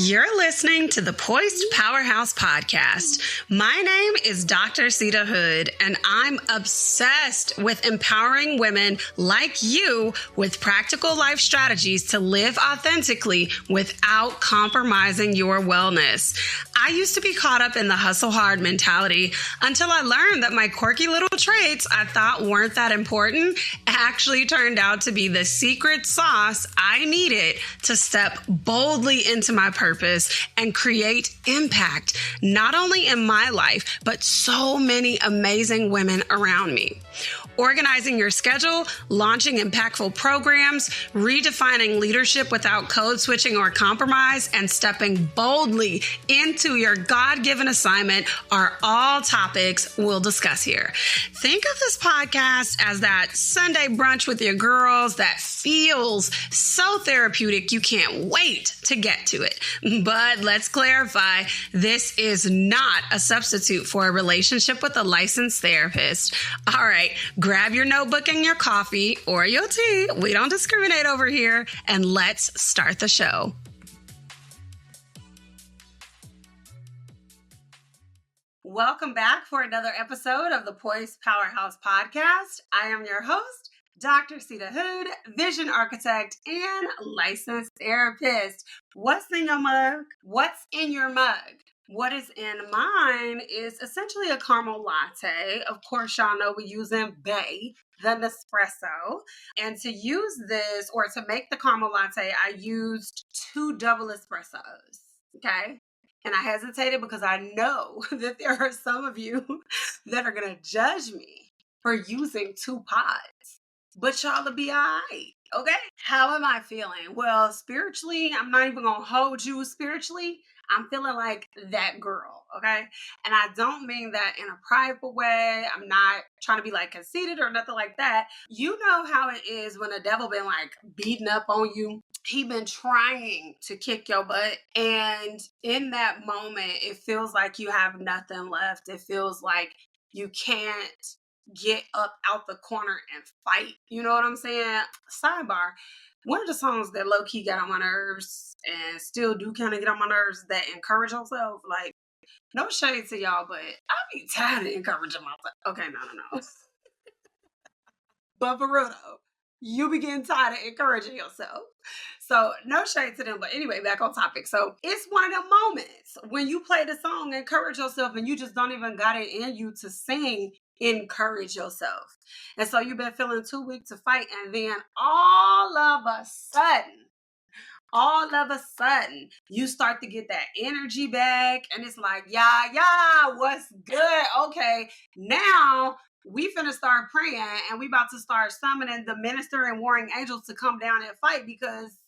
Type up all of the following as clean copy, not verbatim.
You're listening to the Poised Powerhouse Podcast. My name is Dr. Sita Hood, and I'm obsessed with empowering women like you with practical life strategies to live authentically without compromising your wellness. I used to be caught up in the hustle hard mentality until I learned that my quirky little traits I thought weren't that important actually turned out to be the secret sauce I needed to step boldly into my purpose and create impact, not only in my life, but so many amazing women around me. Organizing your schedule, launching impactful programs, redefining leadership without code switching or compromise, and stepping boldly into your God-given assignment are all topics we'll discuss here. Think of this podcast as that Sunday brunch with your girls that feels so therapeutic you can't wait to get to it. But let's clarify, this is not a substitute for a relationship with a licensed therapist. All right, grab your notebook and your coffee or your tea. We don't discriminate over here. And let's start the show. Welcome back for another episode of the Poised Powerhouse Podcast. I am your host, Dr. Sita Hood, vision architect and licensed therapist. What's in your mug? What's in your mug? What is in mine is essentially a caramel latte. Of course, y'all know we're using Bay, the Nespresso. And to use this, or to make the caramel latte, I used 2 double espressos, okay? And I hesitated because I know that there are some of you that are going to judge me for using 2 pods. But y'all will be all right, okay? How am I feeling? Well, spiritually, I'm not even going to hold you spiritually. I'm feeling like that girl, okay? And I don't mean that in a prideful way. I'm not trying to be like conceited or nothing like that. You know how it is when the devil been like beating up on you. He been trying to kick your butt. And in that moment, it feels like you have nothing left. It feels like you can't get up out the corner and fight. You know what I'm saying? Sidebar. One of the songs that low-key got on my nerves and still do kind of get on my nerves that encourage yourself. Like, no shade to y'all, but I be tired of encouraging myself. Okay, no. But for real though, you be getting tired of encouraging yourself. So no shade to them. But anyway, back on topic. So it's one of them moments when you play the song, encourage yourself, and you just don't even got it in you to sing encourage yourself. And so you've been feeling too weak to fight. And then all of a sudden, you start to get that energy back. And it's like, yeah, what's good? Okay, now we finna start praying and we about to start summoning the minister and warring angels to come down and fight because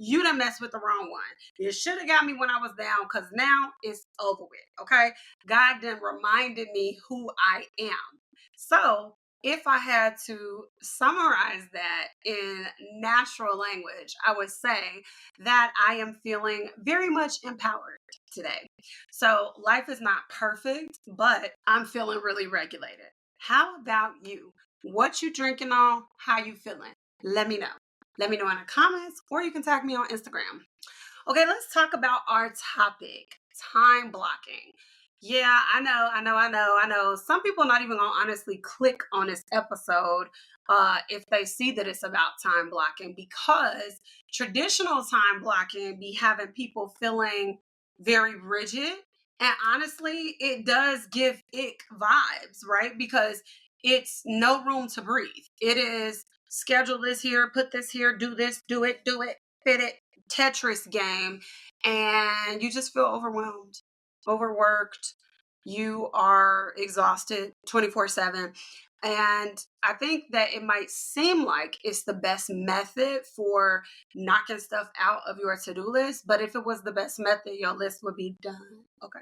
you done messed with the wrong one. You should have got me when I was down because now it's over with, okay? God done reminded me who I am. So if I had to summarize that in natural language, I would say that I am feeling very much empowered today. So life is not perfect, but I'm feeling really regulated. How about you? What you drinking on? How you feeling? Let me know. Let me know in the comments, or you can tag me on Instagram. Okay, let's talk about our topic, time blocking. Yeah, I know. Some people are not even gonna honestly click on this episode if they see that it's about time blocking, because traditional time blocking be having people feeling very rigid. And honestly, it does give ick vibes, right? Because it's no room to breathe. It is schedule this here, put this here, do this, do it, fit it, Tetris game. And you just feel overwhelmed, overworked. You are exhausted 24/7. And I think that it might seem like it's the best method for knocking stuff out of your to-do list. But if it was the best method, your list would be done. Okay,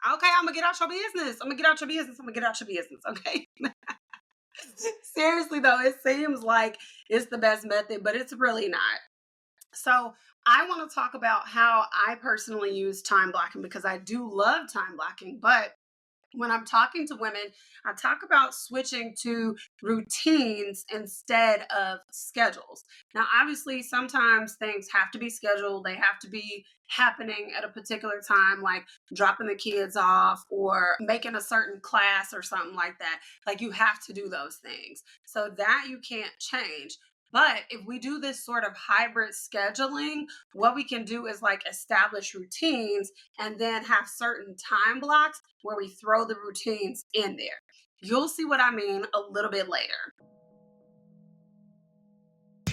I'm going to get out your business. Okay. Seriously, though, it seems like it's the best method, but it's really not. So I want to talk about how I personally use time blocking because I do love time blocking, but When I'm talking to women, I talk about switching to routines instead of schedules. Now, obviously, sometimes things have to be scheduled, they have to be happening at a particular time, like dropping the kids off or making a certain class or something like that. Like, you have to do those things. So, that you can't change. But if we do this sort of hybrid scheduling, what we can do is like establish routines and then have certain time blocks where we throw the routines in there. You'll see what I mean a little bit later.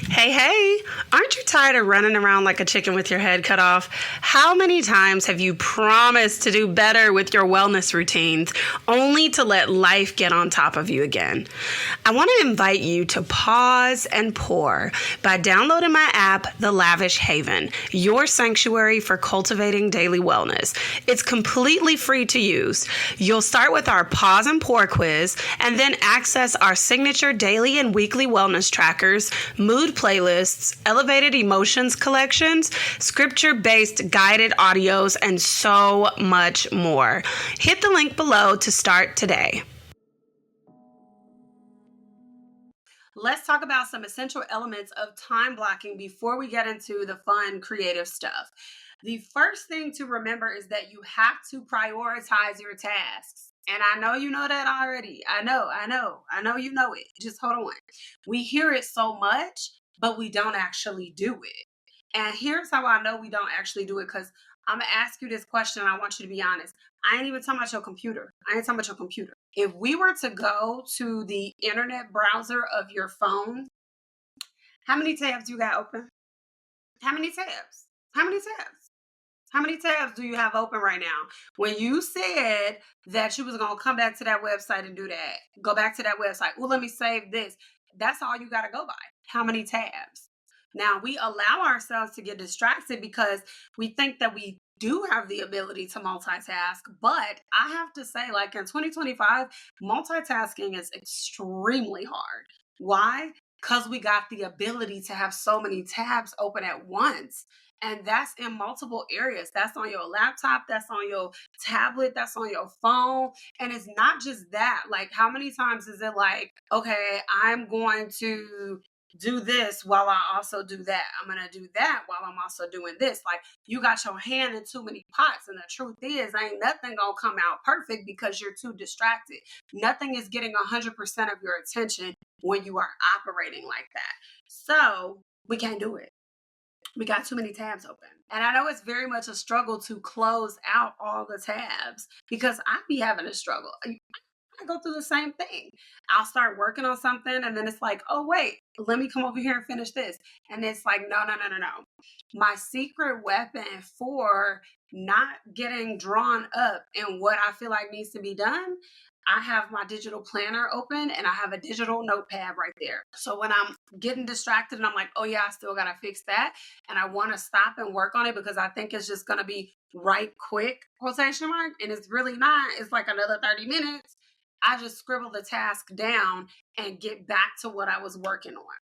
Hey, aren't you tired of running around like a chicken with your head cut off? How many times have you promised to do better with your wellness routines only to let life get on top of you again? I want to invite you to pause and pour by downloading my app, The Lavish Haven, your sanctuary for cultivating daily wellness. It's completely free to use. You'll start with our pause and pour quiz and then access our signature daily and weekly wellness trackers, mood playlists, elevated emotions collections, scripture-based guided audios, and so much more. Hit the link below to start today. Let's talk about some essential elements of time blocking before we get into the fun, creative stuff. The first thing to remember is that you have to prioritize your tasks. And I know you know that already. I know you know it. Just hold on. We hear it so much, but we don't actually do it. And here's how I know we don't actually do it, because I'm going to ask you this question and I want you to be honest. I ain't even talking about your computer. If we were to go to the internet browser of your phone, how many tabs you got open? How many tabs? How many tabs? How many tabs do you have open right now? When you said that you was going to come back to that website and do that, go back to that website. Well, let me save this. That's all you got to go by. How many tabs? Now, we allow ourselves to get distracted because we think that we do have the ability to multitask. But I have to say, like in 2025, multitasking is extremely hard. Why? Because we got the ability to have so many tabs open at once. And that's in multiple areas. That's on your laptop, that's on your tablet, that's on your phone. And it's not just that. Like, how many times is it like, okay, I'm going to do this while I also do that. I'm going to do that while I'm also doing this. Like, you got your hand in too many pots. And the truth is, ain't nothing going to come out perfect because you're too distracted. Nothing is getting 100% of your attention when you are operating like that. So we can't do it. We got too many tabs open. And I know it's very much a struggle to close out all the tabs because I be having a struggle. I go through the same thing. I'll start working on something and then it's like, oh, wait, let me come over here and finish this. And it's like, no. My secret weapon for not getting drawn up in what I feel like needs to be done, I have my digital planner open and I have a digital notepad right there. So when I'm getting distracted and I'm like, oh yeah, I still got to fix that. And I want to stop and work on it because I think it's just going to be right quick, quotation mark. And it's really not. It's like another 30 minutes. I just scribble the task down and get back to what I was working on.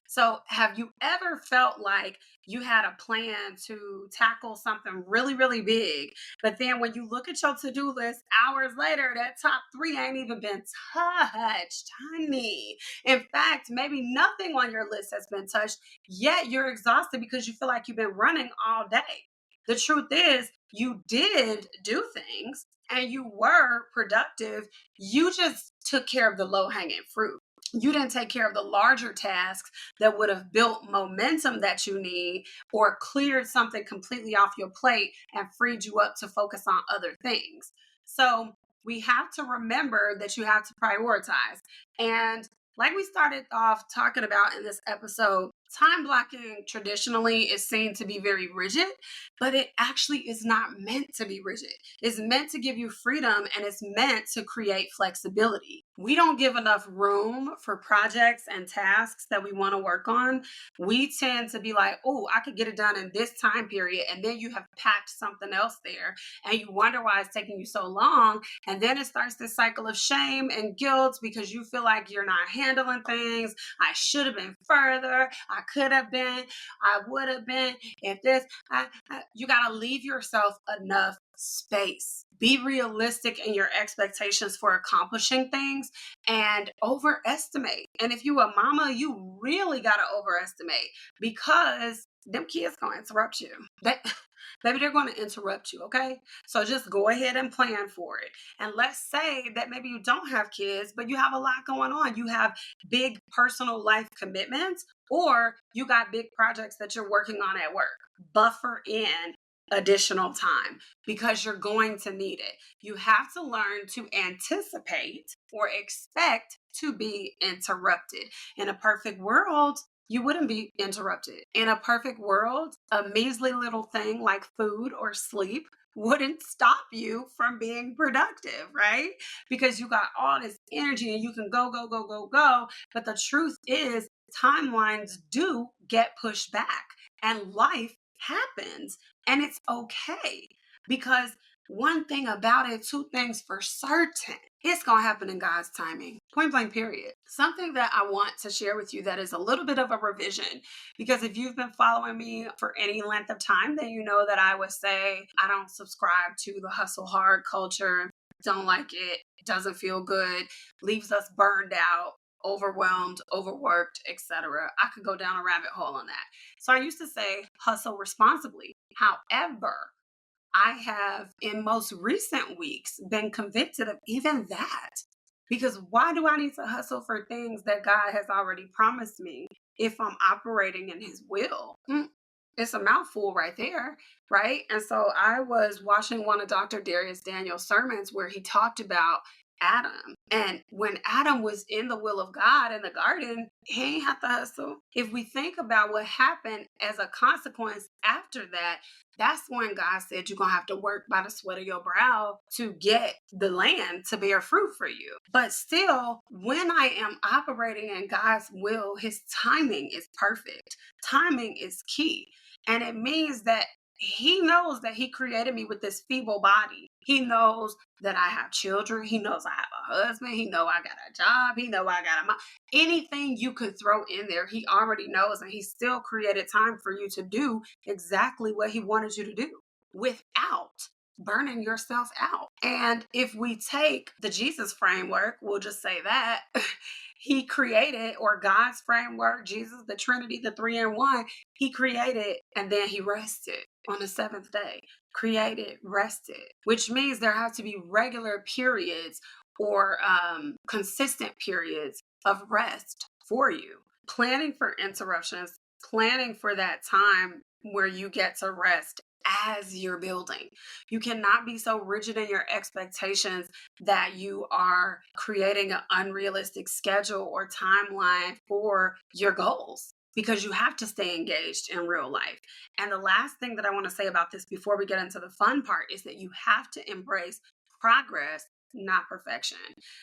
So have you ever felt like you had a plan to tackle something really, really big, but then when you look at your to-do list hours later, that top 3 ain't even been touched, honey? In fact, maybe nothing on your list has been touched, yet you're exhausted because you feel like you've been running all day. The truth is, you did do things and you were productive. You just took care of the low-hanging fruit. You didn't take care of the larger tasks that would have built momentum that you need or cleared something completely off your plate and freed you up to focus on other things. So we have to remember that you have to prioritize. And like we started off talking about in this episode, time blocking traditionally is seen to be very rigid, but it actually is not meant to be rigid. It's meant to give you freedom and it's meant to create flexibility. We don't give enough room for projects and tasks that we want to work on. We tend to be like, oh, I could get it done in this time period. And then you have packed something else there and you wonder why it's taking you so long. And then it starts this cycle of shame and guilt because you feel like you're not handling things. I should have been further. I could have been. I would have been. If this, you got to leave yourself enough space. Be realistic in your expectations for accomplishing things and overestimate. And if you a mama, you really got to overestimate because them kids going to interrupt you. Baby, they're going to interrupt you, okay? So just go ahead and plan for it. And let's say that maybe you don't have kids, but you have a lot going on. You have big personal life commitments, or you got big projects that you're working on at work. Buffer in additional time because you're going to need it. You have to learn to anticipate or expect to be interrupted. In a perfect world, you wouldn't be interrupted. In a perfect world, a measly little thing like food or sleep wouldn't stop you from being productive, right? Because you got all this energy and you can go, go, go, go, go. But the truth is, timelines do get pushed back and life happens, and it's okay. Because one thing about it, two things for certain, it's going to happen in God's timing. Point blank, period. Something that I want to share with you that is a little bit of a revision, because if you've been following me for any length of time, then you know that I would say I don't subscribe to the hustle hard culture. Don't like it. Doesn't feel good. Leaves us burned out, overwhelmed, overworked, etc. I could go down a rabbit hole on that. So I used to say hustle responsibly. However, I have in most recent weeks been convicted of even that. Because why do I need to hustle for things that God has already promised me if I'm operating in his will? It's a mouthful right there, right? And so I was watching one of Dr. Darius Daniels' sermons where he talked about Adam. And when Adam was in the will of God in the garden, he ain't have to hustle. If we think about what happened as a consequence after that, that's when God said you're going to have to work by the sweat of your brow to get the land to bear fruit for you. But still, when I am operating in God's will, his timing is perfect. Timing is key. And it means that he knows that he created me with this feeble body. He knows that I have children. He knows I have a husband. He knows I got a job. He knows I got a mom. Anything you could throw in there, he already knows. And he still created time for you to do exactly what he wanted you to do without burning yourself out. And if we take the Jesus framework, we'll just say that he created, or God's framework, Jesus, the Trinity, the 3 in 1, he created and then he rested on the seventh day. Created, rested, which means there have to be regular periods or consistent periods of rest for you. Planning for interruptions, planning for that time where you get to rest as you're building. You cannot be so rigid in your expectations that you are creating an unrealistic schedule or timeline for your goals, because you have to stay engaged in real life. And the last thing that I want to say about this before we get into the fun part is that you have to embrace progress, not perfection.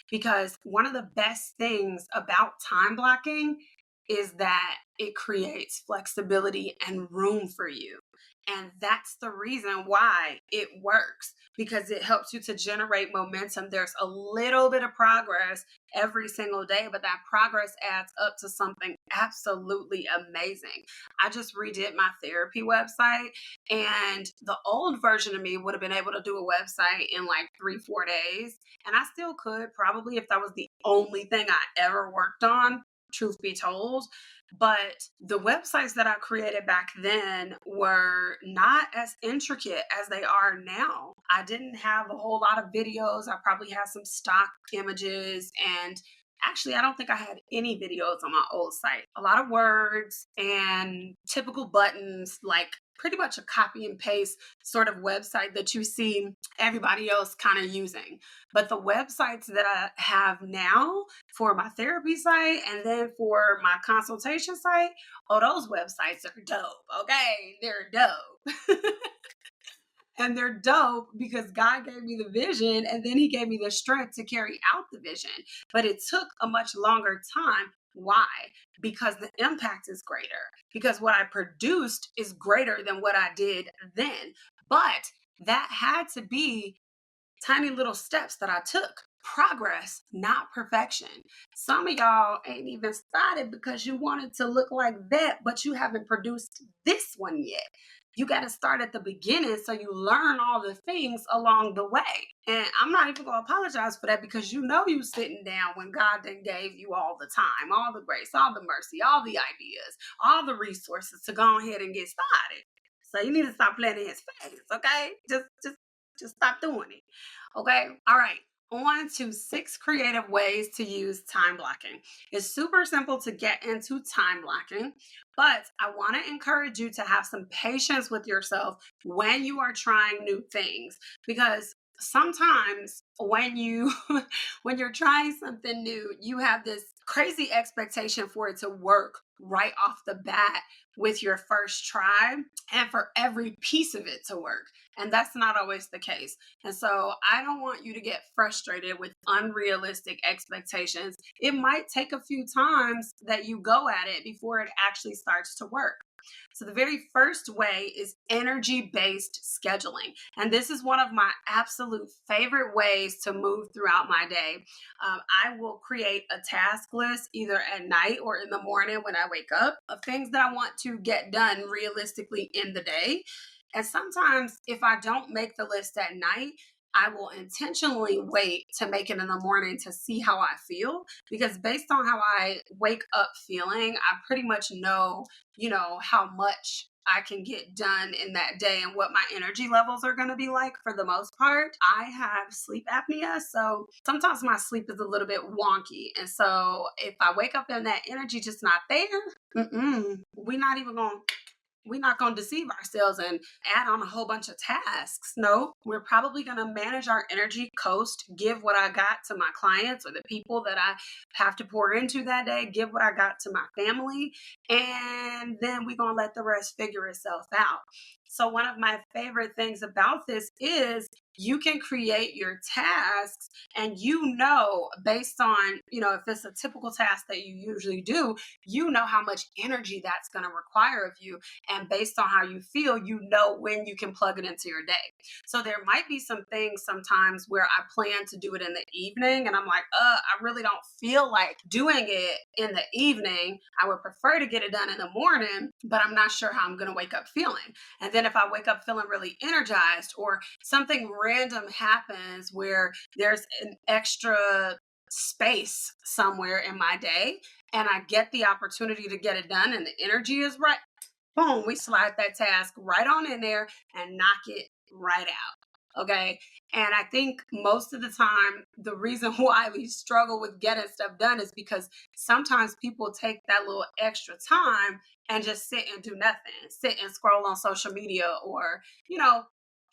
Because one of the best things about time blocking is that it creates flexibility and room for you. And that's the reason why it works, because it helps you to generate momentum. There's a little bit of progress every single day, but that progress adds up to something absolutely amazing. I just redid my therapy website, and the old version of me would have been able to do a website in like 3-4 days. And I still could, probably, if that was the only thing I ever worked on, truth be told. But the websites that I created back then were not as intricate as they are now. I didn't have a whole lot of videos. I probably had some stock images, and actually, I don't think I had any videos on my old site. A lot of words and typical buttons, like pretty much a copy and paste sort of website that you see everybody else kind of using. But the websites that I have now for my therapy site and then for my consultation site, oh, those websites are dope. Okay, they're dope. And they're dope because God gave me the vision, and then he gave me the strength to carry out the vision. But it took a much longer time. Why? Because the impact is greater. Because what I produced is greater than what I did then. But that had to be tiny little steps that I took. progress, not perfection. Some of y'all ain't even started because you wanted to look like that, but you haven't produced this one yet. You got to start at the beginning so you learn all the things along the way. And I'm not even going to apologize for that, because you know you sitting down when God then gave you all the time, all the grace, all the mercy, all the ideas, all the resources to go ahead and get started. So you need to stop playing in his face, okay? Just stop doing it. Okay? All right. On to 6 creative ways to use time blocking. It's super simple to get into time blocking, but I want to encourage you to have some patience with yourself when you are trying new things, because sometimes when you when you're trying something new, you have this crazy expectation for it to work right off the bat with your first try, and for every piece of it to work. And that's not always the case. And so I don't want you to get frustrated with unrealistic expectations. It might take a few times that you go at it before it actually starts to work. So the very first way is energy-based scheduling. And this is one of my absolute favorite ways to move throughout my day. I will create a task list either at night or in the morning when I wake up of things that I want to get done realistically in the day. And sometimes if I don't make the list at night, I will intentionally wait to make it in the morning to see how I feel, because based on how I wake up feeling, I pretty much know, how much I can get done in that day and what my energy levels are going to be like for the most part. I have sleep apnea, so sometimes my sleep is a little bit wonky. And so if I wake up and that energy just not there, we're not even going to we're not going to deceive ourselves and add on a whole bunch of tasks. No, we're probably going to manage our energy, coast, give what I got to my clients or the people that I have to pour into that day, give what I got to my family, and then we're going to let the rest figure itself out. So one of my favorite things about this is you can create your tasks, and based on, if it's a typical task that you usually do, how much energy that's going to require of you. And based on how you feel, when you can plug it into your day. So there might be some things sometimes where I plan to do it in the evening and I'm like, I really don't feel like doing it in the evening. I would prefer to get it done in the morning, but I'm not sure how I'm going to wake up feeling. And then if I wake up feeling really energized, or something random happens where there's an extra space somewhere in my day and I get the opportunity to get it done and the energy is right, boom, we slide that task right on in there and knock it right out. Okay. And I think most of the time, the reason why we struggle with getting stuff done is because sometimes people take that little extra time and just sit and do nothing, sit and scroll on social media, or,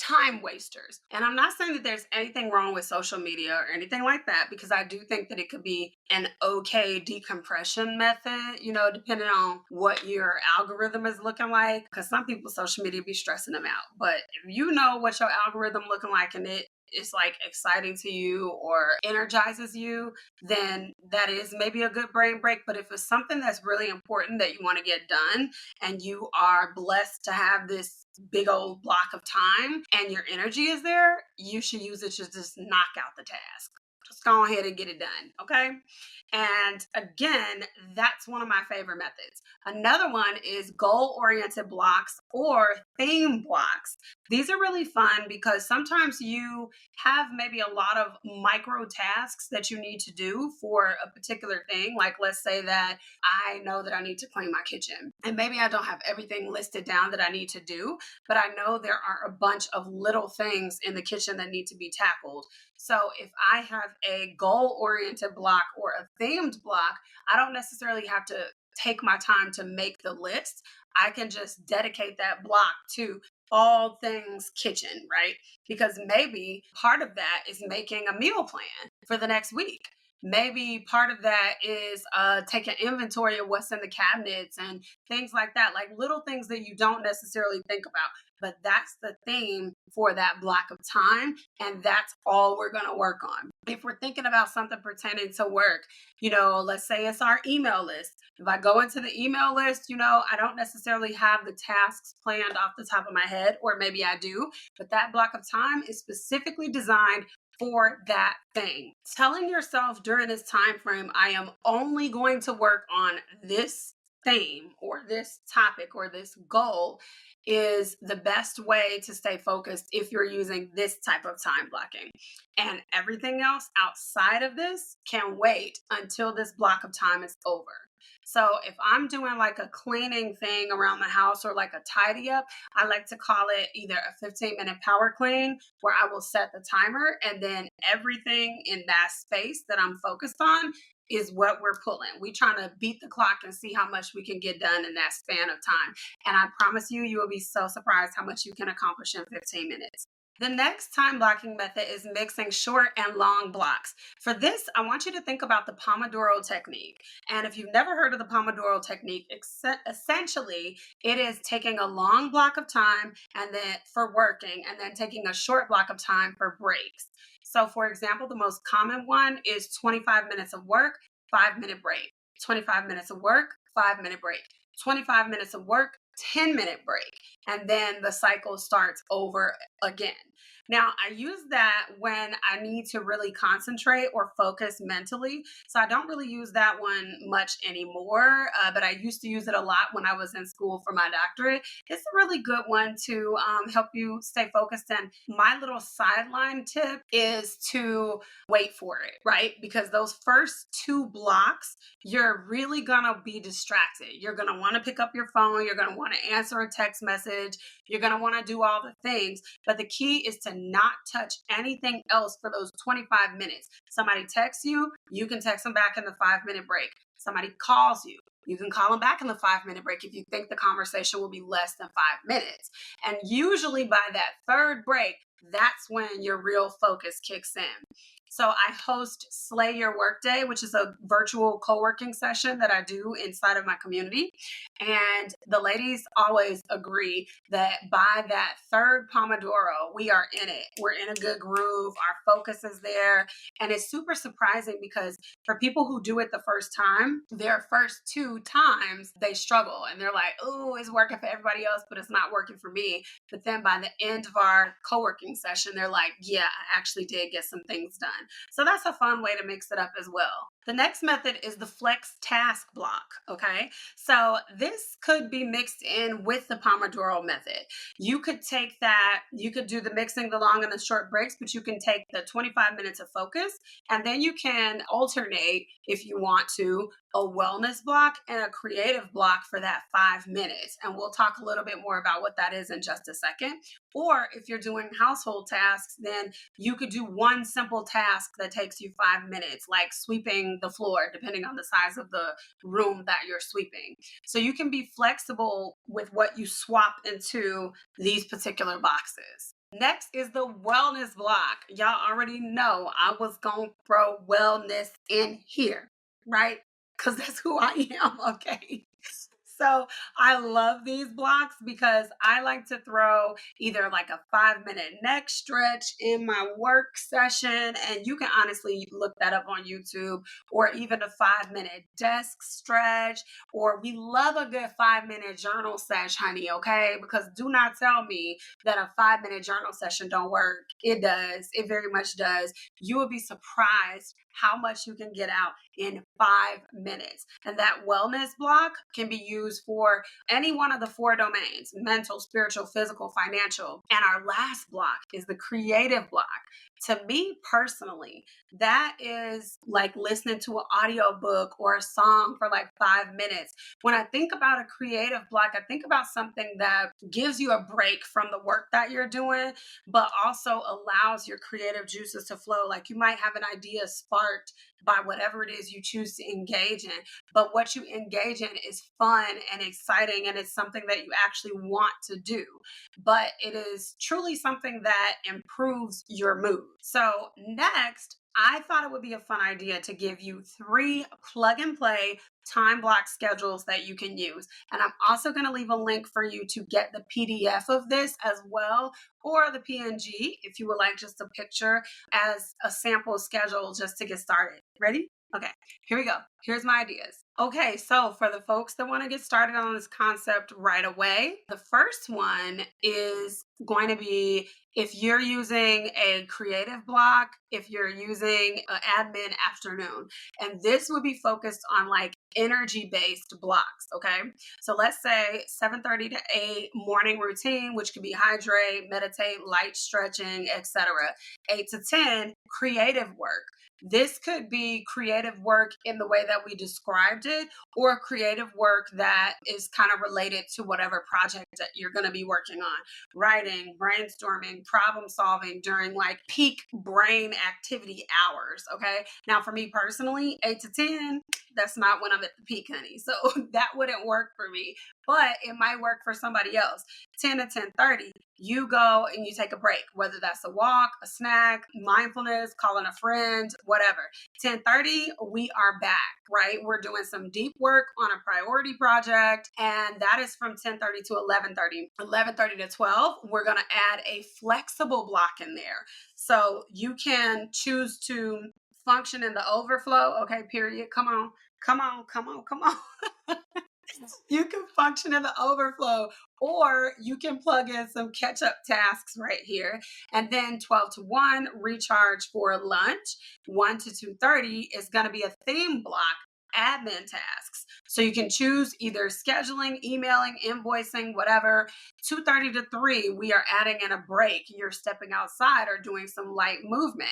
time wasters. And I'm not saying that there's anything wrong with social media or anything like that, because I do think that it could be an okay decompression method, depending on what your algorithm is looking like. Because some people, social media be stressing them out. But if you know what your algorithm looking like and it's like exciting to you or energizes you, then that is maybe a good brain break. But if it's something that's really important that you want to get done, and you are blessed to have this big old block of time and your energy is there, you should use it to just knock out the task. Just go ahead and get it done. Okay. And again, that's one of my favorite methods. Another one is goal-oriented blocks or theme blocks. These are really fun because sometimes you have maybe a lot of micro tasks that you need to do for a particular thing. Like, let's say that I know that I need to clean my kitchen, and maybe I don't have everything listed down that I need to do, but I know there are a bunch of little things in the kitchen that need to be tackled. So if I have a goal-oriented block or a themed block, I don't necessarily have to take my time to make the list. I can just dedicate that block to all things kitchen, right? Because maybe part of that is making a meal plan for the next week. Maybe part of that is taking inventory of what's in the cabinets and things like that, like little things that you don't necessarily think about. But that's the theme for that block of time. And that's all we're going to work on. If we're thinking about something pertaining to work, let's say it's our email list. If I go into the email list, I don't necessarily have the tasks planned off the top of my head, or maybe I do, but that block of time is specifically designed for that thing. Telling yourself during this time frame, I am only going to work on this theme or this topic or this goal is the best way to stay focused if you're using this type of time blocking. And everything else outside of this can wait until this block of time is over. So if I'm doing like a cleaning thing around the house or like a tidy up, I like to call it either a 15-minute power clean where I will set the timer and then everything in that space that I'm focused on is what we're pulling. We trying to beat the clock and see how much we can get done in that span of time. And I promise you, you will be so surprised how much you can accomplish in 15 minutes. The next time blocking method is mixing short and long blocks. For this, I want you to think about the Pomodoro technique. And if you've never heard of the Pomodoro technique, essentially it is taking a long block of time and then for working and then taking a short block of time for breaks. So for example, the most common one is 25 minutes of work, 5-minute break. 25 minutes of work, 5-minute break. 25 minutes of work, 10-minute break. And then the cycle starts over again. Now, I use that when I need to really concentrate or focus mentally. So I don't really use that one much anymore, but I used to use it a lot when I was in school for my doctorate. It's a really good one to help you stay focused. And my little sideline tip is to wait for it, right? Because those first two blocks, you're really going to be distracted. You're going to want to pick up your phone. You're going to want to answer a text message. You're going to want to do all the things. But the key is to not touch anything else for those 25 minutes. Somebody texts you, you can text them back in the 5-minute break. Somebody calls you, you can call them back in the 5-minute break if you think the conversation will be less than 5 minutes. And usually by that third break, that's when your real focus kicks in. So I host Slay Your Workday, which is a virtual co-working session that I do inside of my community. And the ladies always agree that by that third Pomodoro, we are in it. We're in a good groove. Our focus is there. And it's super surprising because for people who do it the first time, their first 2 times, they struggle. And they're like, oh, it's working for everybody else, but it's not working for me. But then by the end of our co-working session, they're like, yeah, I actually did get some things done. So that's a fun way to mix it up as well. The next method is the flex task block, okay? So this could be mixed in with the Pomodoro method. You could take that, you could do the mixing, the long and the short breaks, but you can take the 25 minutes of focus, and then you can alternate, if you want to, a wellness block and a creative block for that 5 minutes. And we'll talk a little bit more about what that is in just a second. Or if you're doing household tasks, then you could do one simple task that takes you 5 minutes, like sweeping the floor, depending on the size of the room that you're sweeping. So you can be flexible with what you swap into these particular boxes. Next is the wellness block. Y'all already know I was going to throw wellness in here, right? Because that's who I am, okay? So I love these blocks because I like to throw either like a 5-minute neck stretch in my work session. And you can honestly look that up on YouTube, or even a 5-minute desk stretch, or we love a good 5-minute journal sesh, honey. Okay. Because do not tell me that a 5-minute journal session don't work. It does. It very much does. You will be surprised how much you can get out in 5 minutes. And that wellness block can be used for any one of the 4 domains: mental, spiritual, physical, financial. And our last block is the creative block. To me personally, that is like listening to an audiobook or a song for like 5 minutes. When I think about a creative block, I think about something that gives you a break from the work that you're doing, but also allows your creative juices to flow. Like you might have an idea sparked by whatever it is you choose to engage in. But what you engage in is fun and exciting, and it's something that you actually want to do. But it is truly something that improves your mood. So next, I thought it would be a fun idea to give you 3 plug and play time block schedules that you can use. And I'm also going to leave a link for you to get the PDF of this as well, or the PNG if you would like just a picture as a sample schedule just to get started. Ready? Okay, here we go. Here's my ideas. Okay, so for the folks that want to get started on this concept right away, the first one is going to be if you're using a creative block, if you're using an admin afternoon, and this would be focused on like energy based blocks. Okay, so let's say 7:30 to 8 morning routine, which could be hydrate, meditate, light stretching, etc. 8 to 10 creative work. This could be creative work in the way that we described it, or creative work that is kind of related to whatever project that you're going to be working on. Writing, brainstorming, problem solving during like peak brain activity hours. Okay. Now, for me personally, 8 to 10, that's not when I'm at the peak, honey. So that wouldn't work for me, but it might work for somebody else. 10 to 10:30, you go and you take a break, whether that's a walk, a snack, mindfulness, calling a friend, whatever. 10:30, we are back, right? We're doing some deep work on a priority project, and that is from 10:30 to 11:30. 11:30 to 12, we're going to add a flexible block in there. So you can choose to function in the overflow. Okay, period. Come on, come on, come on, come on. You can function in the overflow, or you can plug in some catch up tasks right here. And then 12 to 1, recharge for lunch. 1 to 2:30 is going to be a theme block, admin tasks. So you can choose either scheduling, emailing, invoicing, whatever. 2:30 to 3, we are adding in a break. You're stepping outside or doing some light movement.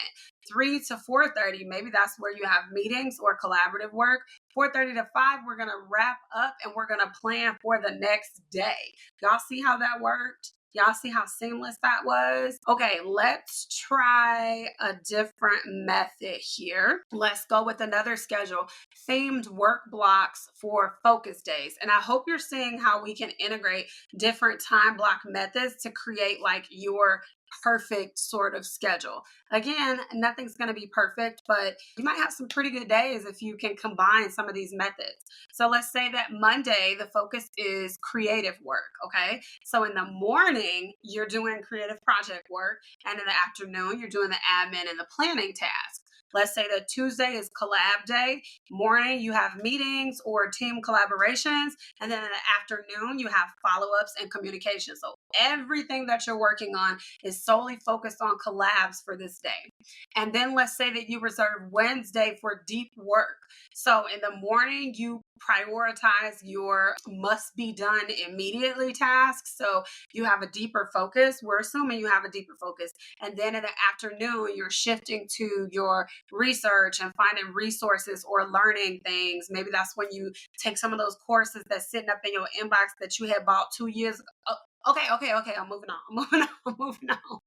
3 to 4:30, maybe that's where you have meetings or collaborative work. 4:30 to 5, we're going to wrap up and we're going to plan for the next day. Y'all see how that worked? Y'all see how seamless that was? Okay, let's try a different method here. Let's go with another schedule, themed work blocks for focus days. And I hope you're seeing how we can integrate different time block methods to create like your perfect sort of schedule. Again, nothing's going to be perfect, but you might have some pretty good days if you can combine some of these methods. So let's say that Monday, the focus is creative work. Okay. So in the morning, you're doing creative project work, and in the afternoon, you're doing the admin and the planning tasks. Let's say that Tuesday is collab day. Morning, you have meetings or team collaborations. And then in the afternoon, you have follow ups and communication. So everything that you're working on is solely focused on collabs for this day. And then let's say that you reserve Wednesday for deep work. So in the morning, you prioritize your must be done immediately tasks. So you have a deeper focus. We're assuming you have a deeper focus. And then in the afternoon, you're shifting to your research and finding resources or learning things. Maybe that's when you take some of those courses that's sitting up in your inbox that you had bought 2 years ago. Okay. I'm moving on. I'm moving on.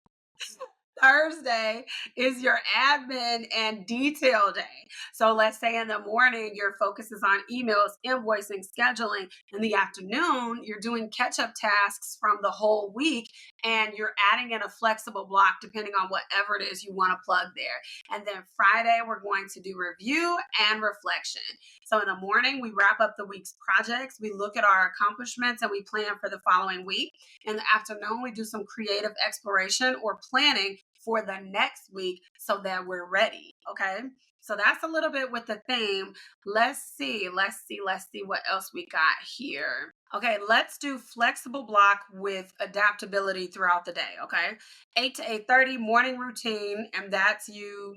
Thursday is your admin and detail day. So let's say in the morning, your focus is on emails, invoicing, scheduling. In the afternoon, you're doing catch up tasks from the whole week, and you're adding in a flexible block depending on whatever it is you want to plug there. And then Friday, we're going to do review and reflection. So in the morning, we wrap up the week's projects, we look at our accomplishments, and we plan for the following week. In the afternoon, we do some creative exploration or planning for the next week so that we're ready. Okay. So that's a little bit with the theme. Let's see what else we got here. Okay, let's do flexible block with adaptability throughout the day. Okay. 8 to 8:30 morning routine. And that's you,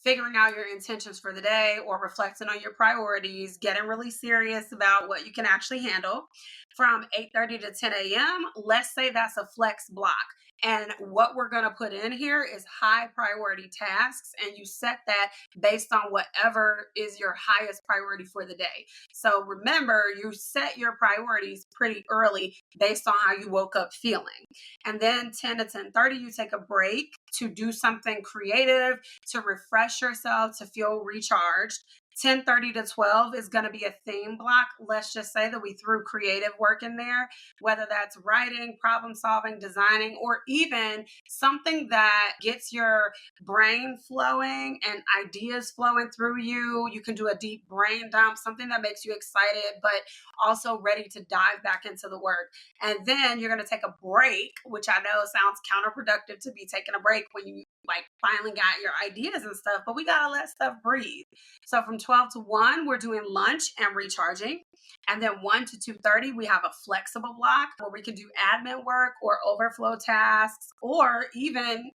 figuring out your intentions for the day or reflecting on your priorities, getting really serious about what you can actually handle. From 8:30 to 10 a.m., let's say that's a flex block. And what we're going to put in here is high priority tasks, and you set that based on whatever is your highest priority for the day. So remember, you set your priorities pretty early based on how you woke up feeling. And then 10 to 10:30, you take a break to do something creative, to refresh yourself, to feel recharged. 10:30 to 12 is going to be a theme block. Let's just say that we threw creative work in there, whether that's writing, problem solving, designing, or even something that gets your brain flowing and ideas flowing through you. You can do a deep brain dump, something that makes you excited, but also ready to dive back into the work. And then you're going to take a break, which I know sounds counterproductive to be taking a break when you like finally got your ideas and stuff, but we gotta let stuff breathe. So from 12 to 1, we're doing lunch and recharging. And then 1 to 2:30, we have a flexible block where we can do admin work or overflow tasks or even,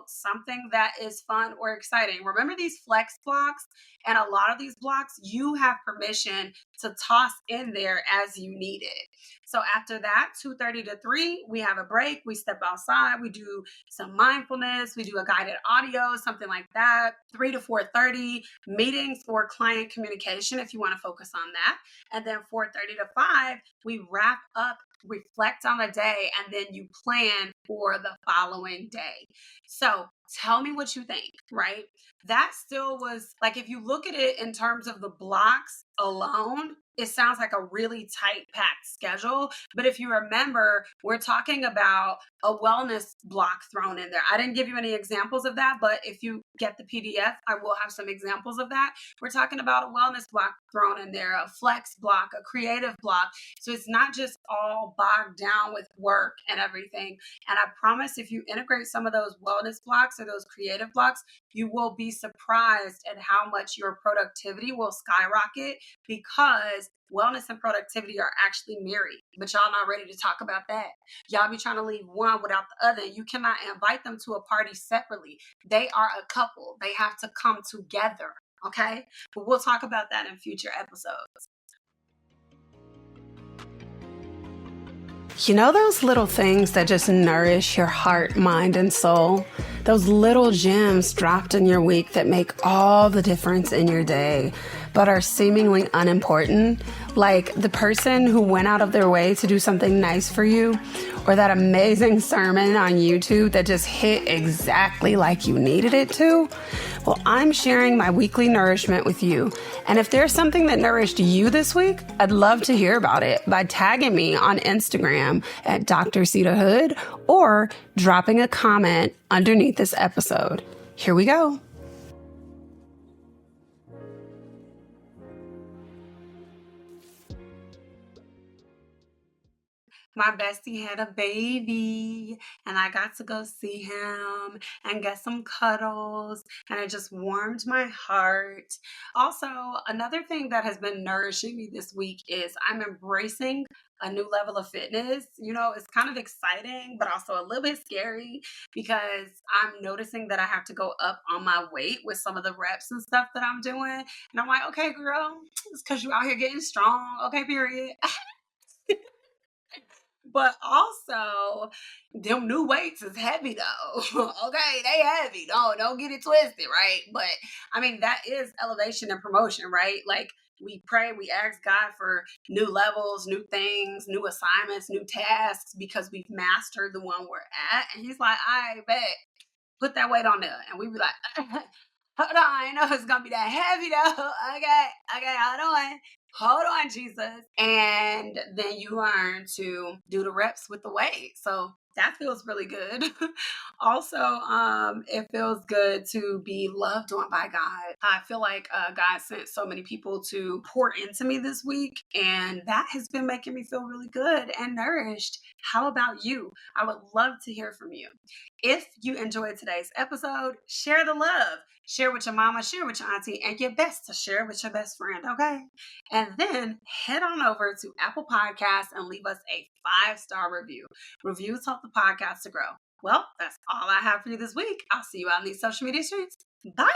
something that is fun or exciting. Remember these flex blocks? And a lot of these blocks, you have permission to toss in there as you need it. So after that, 2:30 to 3, we have a break. We step outside. We do some mindfulness. We do a guided audio, something like that. 3 to 4:30, meetings for client communication if you want to focus on that. And then 4:30 to 5, we wrap up, reflect on the day, and then you plan for the following day. So tell me what you think, right? That still was like, if you look at it in terms of the blocks alone, it sounds like a really tight packed schedule. But if you remember, we're talking about a wellness block thrown in there. I didn't give you any examples of that, but if you get the PDF, I will have some examples of that. We're talking about a wellness block thrown in there, a flex block, a creative block. So it's not just all bogged down with work and everything. And I promise if you integrate some of those wellness blocks or those creative blocks, you will be surprised at how much your productivity will skyrocket, because wellness and productivity are actually married. But y'all not ready to talk about that. Y'all be trying to leave one without the other. You cannot invite them to a party separately. They are a couple. They have to come together. Okay? But we'll talk about that in future episodes. You know those little things that just nourish your heart, mind, and soul? Those little gems dropped in your week that make all the difference in your day, but are seemingly unimportant? Like the person who went out of their way to do something nice for you, or that amazing sermon on YouTube that just hit exactly like you needed it to? Well, I'm sharing my weekly nourishment with you. And if there's something that nourished you this week, I'd love to hear about it by tagging me on Instagram at Dr. Sita Hood or dropping a comment underneath this episode. Here we go. My bestie had a baby and I got to go see him and get some cuddles, and it just warmed my heart. Also, another thing that has been nourishing me this week is I'm embracing a new level of fitness. It's kind of exciting, but also a little bit scary, because I'm noticing that I have to go up on my weight with some of the reps and stuff that I'm doing. And I'm like, okay, girl, it's because you out here getting strong. Okay, period. But also, them new weights is heavy though. Okay, they heavy. Don't get it twisted, right? But I mean, that is elevation and promotion, right? Like, we pray, we ask God for new levels, new things, new assignments, new tasks, because we've mastered the one we're at. And He's like, I bet, put that weight on there. And we be like, hold on, I know it's gonna be that heavy though. Okay, hold on, Jesus. And then you learn to do the reps with the weight. So that feels really good. Also, it feels good to be loved on by God. I feel like God sent so many people to pour into me this week, and that has been making me feel really good and nourished. How about you? I would love to hear from you. If you enjoyed today's episode, share the love. Share with your mama, share with your auntie, and your best to share with your best friend, okay? And then head on over to Apple Podcasts and leave us a 5-star review. Reviews help the podcast to grow. Well, that's all I have for you this week. I'll see you out in these social media streets. Bye!